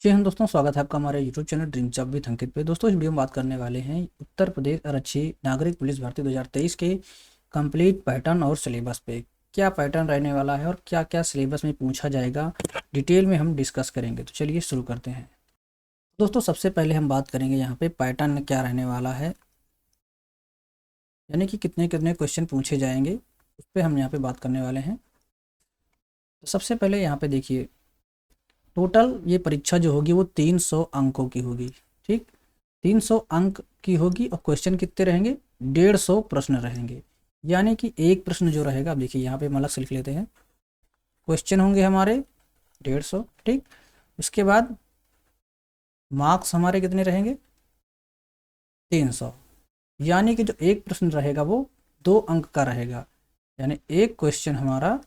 जी हाँ दोस्तों, स्वागत है आपका हमारे YouTube channel dream job with Ankit पे। दोस्तों, इस वीडियो में बात करने वाले हैं उत्तर प्रदेश आरक्षी नागरिक पुलिस भर्ती 2023 के कंप्लीट पैटर्न और सिलेबस पे। क्या पैटर्न रहने वाला है और क्या क्या सिलेबस में पूछा जाएगा, डिटेल में हम डिस्कस करेंगे। तो चलिए शुरू करते हैं। दोस्तों, सबसे पहले हम बात करेंगे यहाँ पे पैटर्न में क्या रहने वाला है, यानी कि कितने कितने क्वेश्चन पूछे जाएंगे, उस पर हम यहाँ पे बात करने वाले हैं। तो सबसे पहले यहाँ पे देखिए, टोटल ये परीक्षा जो होगी वो 300 अंकों की होगी। ठीक, 300 अंक की होगी और क्वेश्चन कितने रहेंगे, 150 प्रश्न रहेंगे। यानी कि एक प्रश्न जो रहेगा, अब देखिए यहाँ पे हम अलग से लिख लेते हैं। क्वेश्चन होंगे हमारे 150। ठीक, उसके बाद मार्क्स हमारे कितने रहेंगे, 300। यानी कि जो एक प्रश्न रहेगा वो 2 अंक का रहेगा, यानी एक क्वेश्चन हमारा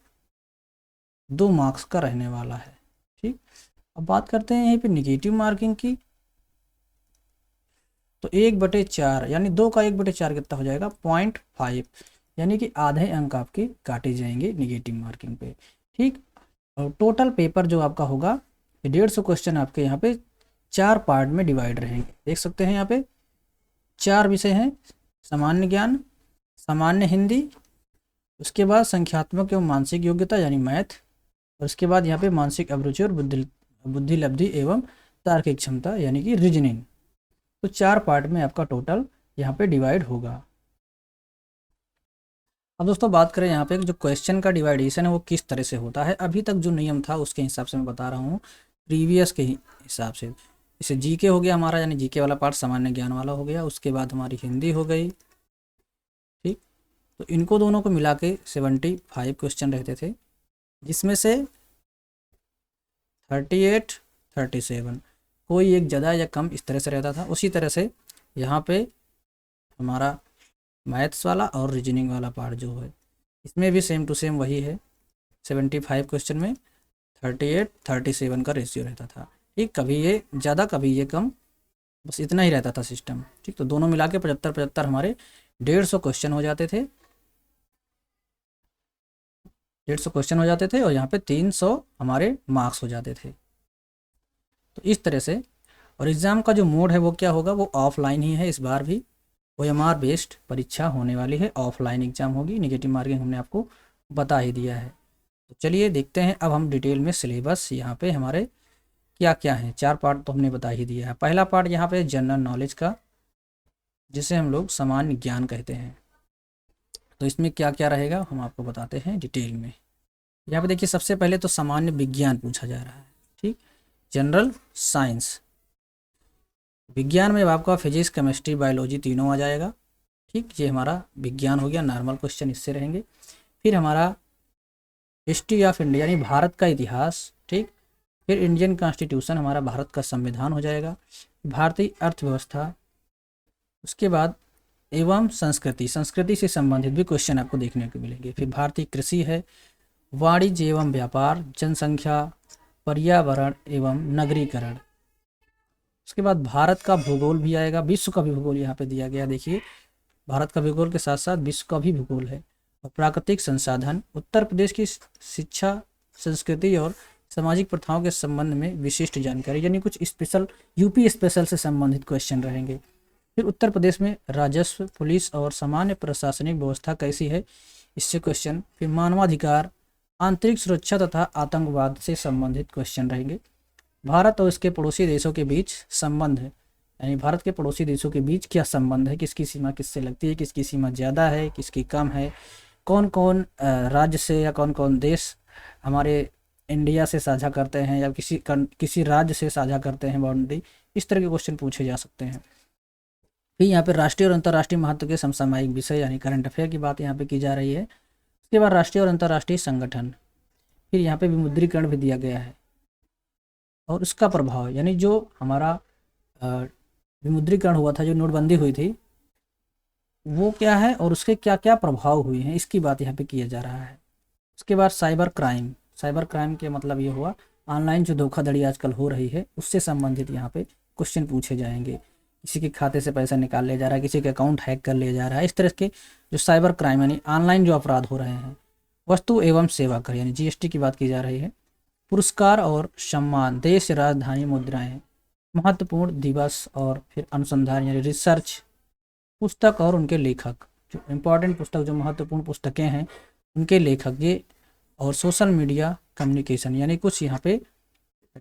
2 मार्क्स का रहने वाला है। ठीक, अब बात करते हैं यहीं पे निगेटिव मार्किंग की। तो 1/4 यानी 2 का 1/4 कितना हो जाएगा, 0.5, यानी कि आधे अंक आपके काटे जाएंगे निगेटिव मार्किंग पे। ठीक, और टोटल पेपर जो आपका होगा, 150 क्वेश्चन आपके यहाँ पे 4 पार्ट में डिवाइड रहेंगे। देख सकते हैं यहाँ पे 4 विषय हैं, सामान्य ज्ञान, सामान्य हिंदी, उसके बाद संख्यात्मक एवं मानसिक योग्यता यानी मैथ, और उसके बाद यहाँ पे मानसिक अभिरुचि और बुद्धि लब्धि एवं तार्किक क्षमता यानी कि रीजनिंग। तो 4 पार्ट में आपका टोटल यहाँ पे डिवाइड होगा। अब दोस्तों बात करें यहाँ पे जो क्वेश्चन का डिवाइडेशन है वो किस तरह से होता है। अभी तक जो नियम था उसके हिसाब से मैं बता रहा हूँ, प्रीवियस के हिसाब से। जैसे जीके हो गया हमारा, यानी जीके वाला पार्ट सामान्य ज्ञान वाला हो गया, उसके बाद हमारी हिंदी हो गई। ठीक, तो इनको दोनों को मिला के 75 क्वेश्चन रहते थे, जिसमें से 38, 37 कोई एक ज़्यादा या कम इस तरह से रहता था। उसी तरह से यहाँ पे हमारा मैथ्स वाला और रीजनिंग वाला पार्ट जो है, इसमें भी सेम टू सेम वही है। 75 क्वेश्चन में 38, 37 का रेशियो रहता था। ठीक, कभी ये ज़्यादा कभी ये कम, बस इतना ही रहता था सिस्टम। ठीक, तो दोनों मिला के 75 हमारे 150 क्वेश्चन हो जाते थे। 150 क्वेश्चन हो जाते थे और यहाँ पे 300 हमारे मार्क्स हो जाते थे। तो इस तरह से, और एग्ज़ाम का जो मोड है वो क्या होगा, वो ऑफलाइन ही है। इस बार भी OMR बेस्ड परीक्षा होने वाली है, ऑफलाइन एग्जाम होगी। निगेटिव मार्किंग हमने आपको बता ही दिया है। तो चलिए देखते हैं अब हम डिटेल में सिलेबस यहाँ पे हमारे क्या क्या हैं। 4 पार्ट तो हमने बता ही दिया है। पहला पार्ट यहाँ पे जनरल नॉलेज का, जिसे हम लोग सामान्य ज्ञान कहते हैं। तो इसमें क्या क्या रहेगा हम आपको बताते हैं डिटेल में। यहाँ पे देखिए, सबसे पहले तो सामान्य विज्ञान पूछा जा रहा है। ठीक, जनरल साइंस, विज्ञान में आपका फिजिक्स, केमिस्ट्री, बायोलॉजी तीनों आ जाएगा। ठीक, ये हमारा विज्ञान हो गया, नॉर्मल क्वेश्चन इससे रहेंगे। फिर हमारा हिस्ट्री ऑफ इंडिया यानी भारत का इतिहास। ठीक, फिर इंडियन कॉन्स्टिट्यूशन, हमारा भारत का संविधान हो जाएगा। भारतीय अर्थव्यवस्था, उसके बाद एवं संस्कृति, संस्कृति से संबंधित भी क्वेश्चन आपको देखने को मिलेंगे। फिर भारतीय कृषि है, वाणिज्य एवं व्यापार, जनसंख्या, पर्यावरण एवं नगरीकरण। उसके बाद भारत का भूगोल भी आएगा, विश्व का भी भूगोल यहाँ पे दिया गया। देखिए, भारत का भूगोल के साथ साथ विश्व का भी भूगोल है। और प्राकृतिक संसाधन, उत्तर प्रदेश की शिक्षा, संस्कृति और सामाजिक प्रथाओं के संबंध में विशिष्ट जानकारी, यानी कुछ स्पेशल यूपी स्पेशल से संबंधित क्वेश्चन रहेंगे। फिर उत्तर प्रदेश में राजस्व, पुलिस और सामान्य प्रशासनिक व्यवस्था कैसी है, इससे क्वेश्चन। फिर मानवाधिकार, आंतरिक सुरक्षा तथा आतंकवाद से संबंधित क्वेश्चन रहेंगे। भारत और इसके पड़ोसी देशों के बीच संबंध है, यानी भारत के पड़ोसी देशों के बीच क्या संबंध है, किसकी सीमा किससे लगती है, किसकी सीमा ज़्यादा है, किसकी कम है, कौन कौन राज्य से या कौन कौन देश हमारे इंडिया से साझा करते हैं या किसी राज्य से साझा करते हैं बाउंड्री। इस तरह के क्वेश्चन पूछे जा सकते हैं। फिर यहाँ पे राष्ट्रीय और अंतर्राष्ट्रीय महत्व के समसामयिक विषय यानी करंट अफेयर की बात यहाँ पे की जा रही है। उसके बाद राष्ट्रीय और अंतर्राष्ट्रीय संगठन, फिर यहाँ पे विमुद्रीकरण भी दिया गया है और उसका प्रभाव, यानी जो हमारा विमुद्रीकरण हुआ था, जो नोटबंदी हुई थी, वो क्या है और उसके क्या क्या प्रभाव हुए हैं, इसकी बात यहाँ पे किया जा रहा है। उसके बाद साइबर क्राइम, साइबर क्राइम के मतलब ये हुआ ऑनलाइन जो धोखाधड़ी आजकल हो रही है उससे संबंधित यहाँ पे क्वेश्चन पूछे जाएंगे। किसी के खाते से पैसा निकाल लिया जा रहा है, किसी के अकाउंट हैक कर लिया जा रहा है, इस तरह के जो साइबर क्राइम यानी ऑनलाइन जो अपराध हो रहे हैं। वस्तु एवं सेवा कर यानी GST की बात की जा रही है। पुरस्कार और सम्मान, देश राजधानी मुद्राएं, महत्वपूर्ण दिवस और फिर अनुसंधान यानी रिसर्च, पुस्तक और उनके लेखक, जो इम्पोर्टेंट पुस्तक, जो महत्वपूर्ण पुस्तकें हैं उनके लेखक ये, और सोशल मीडिया कम्युनिकेशन यानी कुछ यहाँ पे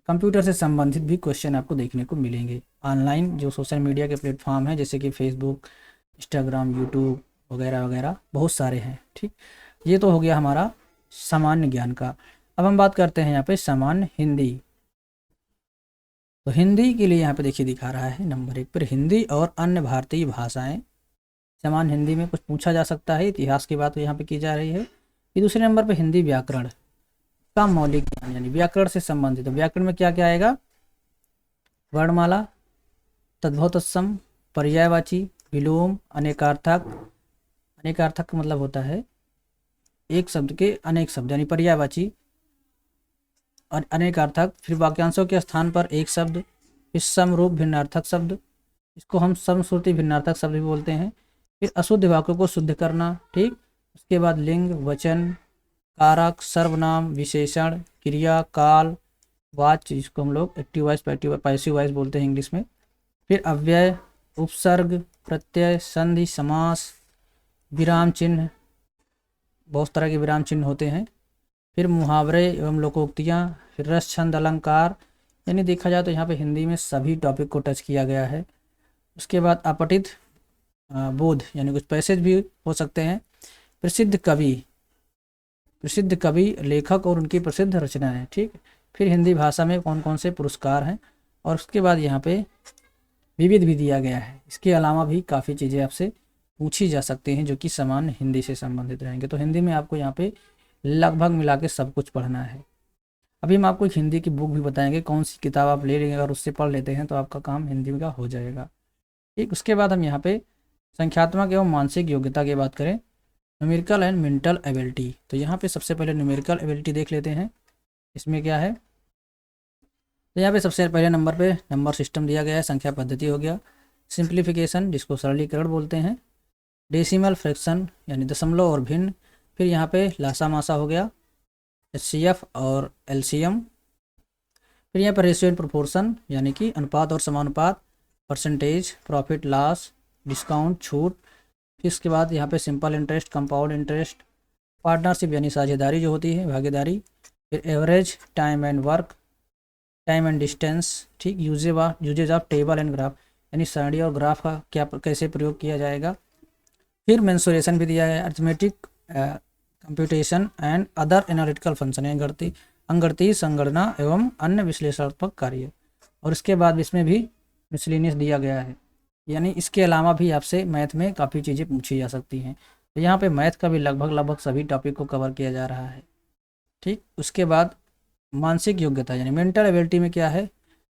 कंप्यूटर से संबंधित भी क्वेश्चन आपको देखने को मिलेंगे। ऑनलाइन जो सोशल मीडिया के प्लेटफॉर्म हैं जैसे कि फेसबुक, इंस्टाग्राम, यूट्यूब वगैरह वगैरह बहुत सारे हैं। ठीक, ये तो हो गया हमारा सामान्य ज्ञान का। अब हम बात करते हैं यहाँ पे सामान्य हिंदी। तो हिंदी के लिए यहाँ पे देखिए दिखा रहा है नंबर 1 पर हिंदी और अन्य भारतीय भाषाएं। सामान्य हिंदी में कुछ पूछा जा सकता है, इतिहास की बात यहाँ पे की जा रही है। ये दूसरे नंबर पे हिंदी व्याकरण का मौलिक ज्ञान यानी व्याकरण से संबंधित। व्याकरण में क्या क्या आएगा? वर्णमाला, तद्भव तत्सम, पर्यायवाची, विलोम, अनेकार्थक। अनेकार्थक का मतलब होता है एक शब्द के अनेक शब्द यानी पर्यायवाची और अनेकार्थक। फिर वाक्यांशों के स्थान पर एक शब्द, फिर समरूप भिन्नार्थक शब्द, इसको हम समश्रुति भिन्नार्थक शब्द भी बोलते हैं। फिर अशुद्ध वाक्यों को शुद्ध करना। ठीक, उसके बाद लिंग, वचन, कारक, सर्वनाम, विशेषण, क्रिया, काल, वाच्य, जिसको हम लोग एक्टिव वॉइस, पैसिव वॉइस बोलते हैं इंग्लिश में। फिर अव्यय, उपसर्ग, प्रत्यय, संधि, समास, विराम चिन्ह, बहुत तरह के विराम चिन्ह होते हैं। फिर मुहावरे एवं लोकोक्तियाँ, फिर रस, छंद, अलंकार, यानी देखा जाए तो यहाँ पे हिंदी में सभी टॉपिक को टच किया गया है। उसके बाद अपठित बोध यानी कुछ पैसेज भी हो सकते हैं। प्रसिद्ध कवि, प्रसिद्ध कवि, लेखक और उनकी प्रसिद्ध रचनाएं। ठीक, फिर हिंदी भाषा में कौन कौन से पुरस्कार हैं, और उसके बाद यहाँ पे विविध भी दिया गया है। इसके अलावा भी काफ़ी चीज़ें आपसे पूछी जा सकती हैं जो कि सामान्य हिंदी से संबंधित रहेंगे। तो हिंदी में आपको यहाँ पे लगभग मिला के सब कुछ पढ़ना है। अभी हम आपको एक हिंदी की बुक भी बताएंगे, कौन सी किताब आप ले लेंगे, अगर उससे पढ़ लेते हैं तो आपका काम हिंदी का हो जाएगा। ठीक, उसके बाद हम यहाँ पे संख्यात्मक एवं मानसिक योग्यता की बात करें, न्यूमेरिकल एंड मेंटल एबिलिटी। तो यहाँ पे सबसे पहले न्यूमेरिकल एबिलिटी देख लेते हैं। इसमें क्या है, तो यहाँ पे सबसे पहले नंबर पे नंबर सिस्टम दिया गया है, संख्या पद्धति हो गया। सिंप्लीफिकेशन, जिसको सरलीकरण बोलते हैं। डेसिमल फ्रैक्शन यानी दशमलव और भिन्न। फिर यहाँ पे लासा मासा हो गया, HCF और LCM। फिर यहाँ पर रेशियो एंड प्रोपोर्शन यानी कि अनुपात और समानुपात। परसेंटेज, प्रॉफिट लॉस, डिस्काउंट, छूट। फिर इसके बाद यहाँ पे simple interest, compound interest, partnership यानी साझेदारी जो होती है, भागीदारी। फिर average, time and work, time and distance. ठीक, usages of table and graph यानी सरणी और ग्राफ का क्या कैसे प्रयोग किया जाएगा। फिर मेंसुरेशन भी दिया है, arithmetic, computation and other analytical function यानी अंगणितीय संगणना एवं अन्य विश्लेषणात्मक कार्य। और इसके बाद इसमें भी मिसलिनियस दिया गया है, यानी इसके अलावा भी आपसे मैथ में काफ़ी चीज़ें पूछी जा सकती हैं। तो यहाँ पे मैथ का भी लगभग सभी टॉपिक को कवर किया जा रहा है। ठीक, उसके बाद मानसिक योग्यता यानी मेंटल एबिलिटी में क्या है,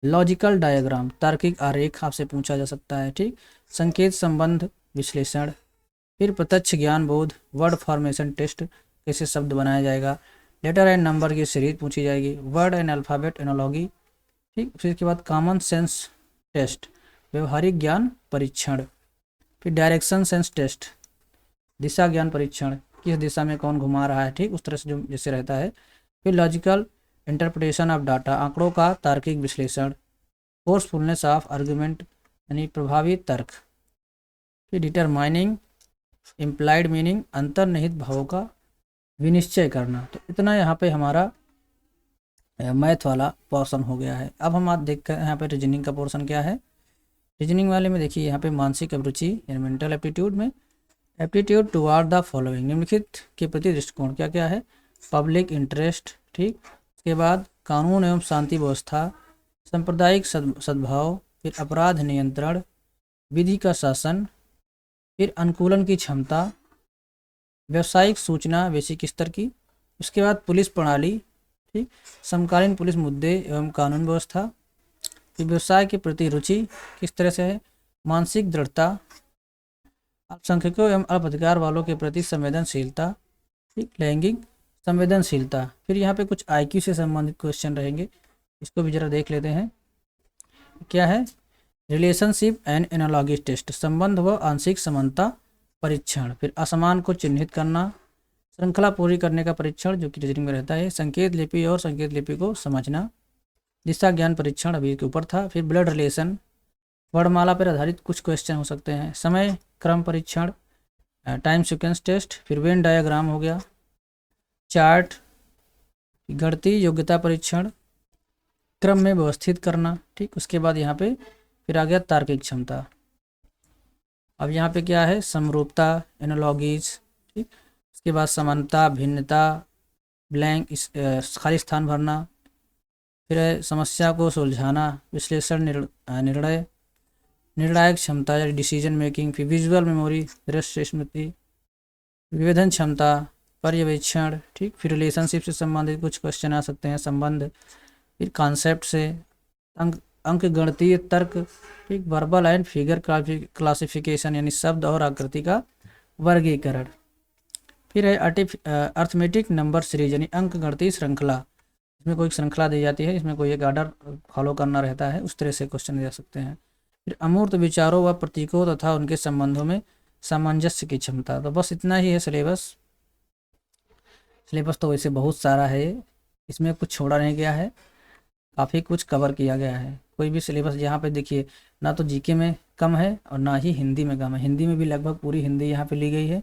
लॉजिकल डायग्राम, तार्किक आरेख आपसे पूछा जा सकता है। ठीक, संकेत संबंध विश्लेषण। फिर प्रत्यक्ष ज्ञान बोध, वर्ड फॉर्मेशन टेस्ट, कैसे शब्द बनाया जाएगा। लेटर एंड नंबर की सीरीज पूछी जाएगी, वर्ड एंड अल्फ़ाबेट एनोलॉगी। ठीक, फिर इसके बाद कॉमन सेंस टेस्ट, व्यवहारिक ज्ञान परीक्षण। फिर डायरेक्शन सेंस टेस्ट, दिशा ज्ञान परीक्षण, किस दिशा में कौन घुमा रहा है। ठीक, उस तरह से जो जैसे रहता है। फिर लॉजिकल इंटरप्रिटेशन ऑफ डाटा, आंकड़ों का तार्किक विश्लेषण। फोर्सफुलनेस ऑफ आर्गुमेंट यानी प्रभावी तर्क। फिर डिटरमाइनिंग इम्प्लाइड मीनिंग, अंतर्निहित भावों का विनिश्चय करना। तो इतना यहाँ पे हमारा मैथ वाला पोर्शन हो गया है। अब हम आज देखते हैं यहाँ पे रीजनिंग का पोर्शन क्या है। रीजनिंग वाले में देखिए यहाँ पे मानसिक अभिरुचि यानी मेंटल एप्टीट्यूड में, एप्टीट्यूड टुवार्ड द फॉलोइंग, निम्नलिखित के प्रति दृष्टिकोण क्या क्या है। पब्लिक इंटरेस्ट, ठीक, उसके बाद कानून एवं शांति व्यवस्था, सांप्रदायिक सद्भाव, फिर अपराध नियंत्रण, विधि का शासन, फिर अनुकूलन की क्षमता, व्यवसायिक सूचना बेसिक स्तर की, उसके बाद पुलिस प्रणाली, ठीक, समकालीन पुलिस मुद्दे एवं कानून व्यवस्था, फिर व्यवसाय के प्रति रुचि किस तरह से है, मानसिक दृढ़ता, अल्पसंख्यकों एवं अल्पाधिकार वालों के प्रति संवेदनशीलता, ठीक, लैंगिक संवेदनशीलता। फिर यहाँ पे कुछ IQ से संबंधित क्वेश्चन रहेंगे, इसको भी जरा देख लेते हैं। क्या है, रिलेशनशिप एंड एनालॉगी टेस्ट, संबंध व आंशिक समानता परीक्षण, फिर असमान को चिन्हित करना, श्रृंखला पूरी करने का परीक्षण जो कि रीजनिंग में रहता है, संकेत लिपि और संकेत लिपि को समझना, दिशा ज्ञान परीक्षण अभी के ऊपर था, फिर ब्लड रिलेशन, वर्णमाला पर आधारित कुछ क्वेश्चन हो सकते हैं, समय क्रम परीक्षण, टाइम सीक्वेंस टेस्ट, फिर वेन डायग्राम हो गया, चार्ट, गणितीय योग्यता परीक्षण, क्रम में व्यवस्थित करना, ठीक। उसके बाद यहाँ पे फिर आ गया तार्किक क्षमता। अब यहाँ पे क्या है, समरूपता, एनालॉगीज, ठीक। उसके बाद समानता, भिन्नता, ब्लैंक खाली स्थान भरना, फिर है समस्या को सुलझाना, विश्लेषण, निर्णय, निर्णायक क्षमता या डिसीजन मेकिंग, फिर विजुअल मेमोरी, दृश्य स्मृति, विवेधन क्षमता, पर्यवेक्षण, ठीक। फिर रिलेशनशिप से संबंधित कुछ क्वेश्चन आ सकते हैं, संबंध, फिर कॉन्सेप्ट से, अंक गणितीय तर्क, ठीक। वर्बल एंड फिगर क्लासिफिकेशन यानी शब्द और आकृति का वर्गीकरण, फिर है अर्थमेटिक नंबर सीरीज यानी अंक गणितीय श्रृंखला, इसमें कोई श्रृंखला दी जाती है, इसमें कोई एक आर्डर फॉलो करना रहता है, उस तरह से क्वेश्चन दे सकते हैं। फिर अमूर्त विचारों व प्रतीकों तथा उनके संबंधों में सामंजस्य की क्षमता। तो बस इतना ही है सिलेबस। सिलेबस तो वैसे बहुत सारा है, इसमें कुछ छोड़ा नहीं गया है, काफ़ी कुछ कवर किया गया है। कोई भी सिलेबस यहाँ पे देखिए, ना तो जीके में कम है और ना ही हिंदी में कम है, हिंदी में भी लगभग पूरी हिंदी यहाँ पे ली गई है,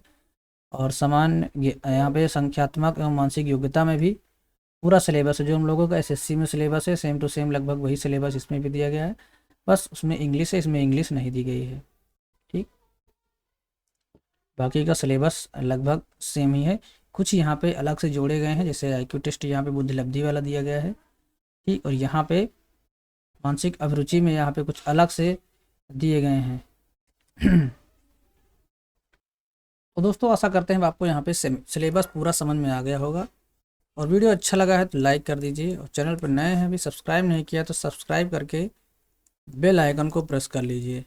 और समान यहाँ पे संख्यात्मक एवं मानसिक योग्यता में भी पूरा सिलेबस है। जो हम लोगों का एसएससी में सिलेबस है सेम टू सेम लगभग वही सिलेबस इसमें भी दिया गया है, बस उसमें इंग्लिश है, इसमें इंग्लिश नहीं दी गई है, ठीक। बाकी का सिलेबस लगभग सेम ही है, कुछ यहाँ पे अलग से जोड़े गए हैं, जैसे आईक्यू टेस्ट यहाँ पे बुद्धिलब्धि वाला दिया गया है, ठीक। और यहाँ पे मानसिक अभिरुचि में यहाँ पे कुछ अलग से दिए गए हैं। तो दोस्तों आशा करते हैं आपको यहाँ पे सिलेबस पूरा समझ में आ गया होगा, और वीडियो अच्छा लगा है तो लाइक कर दीजिए, और चैनल पर नए हैं अभी सब्सक्राइब नहीं किया तो सब्सक्राइब करके बेल आइकन को प्रेस कर लीजिए,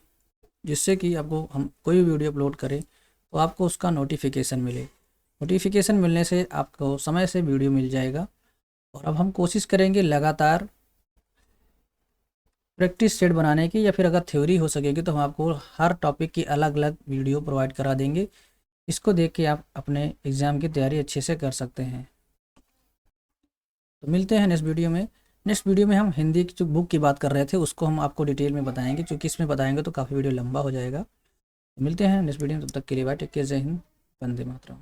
जिससे कि आपको हम कोई भी वीडियो अपलोड करें तो आपको उसका नोटिफिकेशन मिले। नोटिफिकेशन मिलने से आपको समय से वीडियो मिल जाएगा। और अब हम कोशिश करेंगे लगातार प्रैक्टिस सेट बनाने की, या फिर अगर थ्योरी हो सकेगी तो हम आपको हर टॉपिक की अलग अलग वीडियो प्रोवाइड करा देंगे, इसको देख के आप अपने एग्ज़ाम की तैयारी अच्छे से कर सकते हैं। तो मिलते हैं नेक्स्ट वीडियो में। नेक्स्ट वीडियो में हम हिंदी की जो बुक की बात कर रहे थे उसको हम आपको डिटेल में बताएंगे, क्योंकि इसमें बताएंगे तो काफ़ी वीडियो लंबा हो जाएगा। तो मिलते हैं नेक्स्ट वीडियो में, तब तक के लिए बाय, टेक केयर, जय हिंद, वंदे मातरम।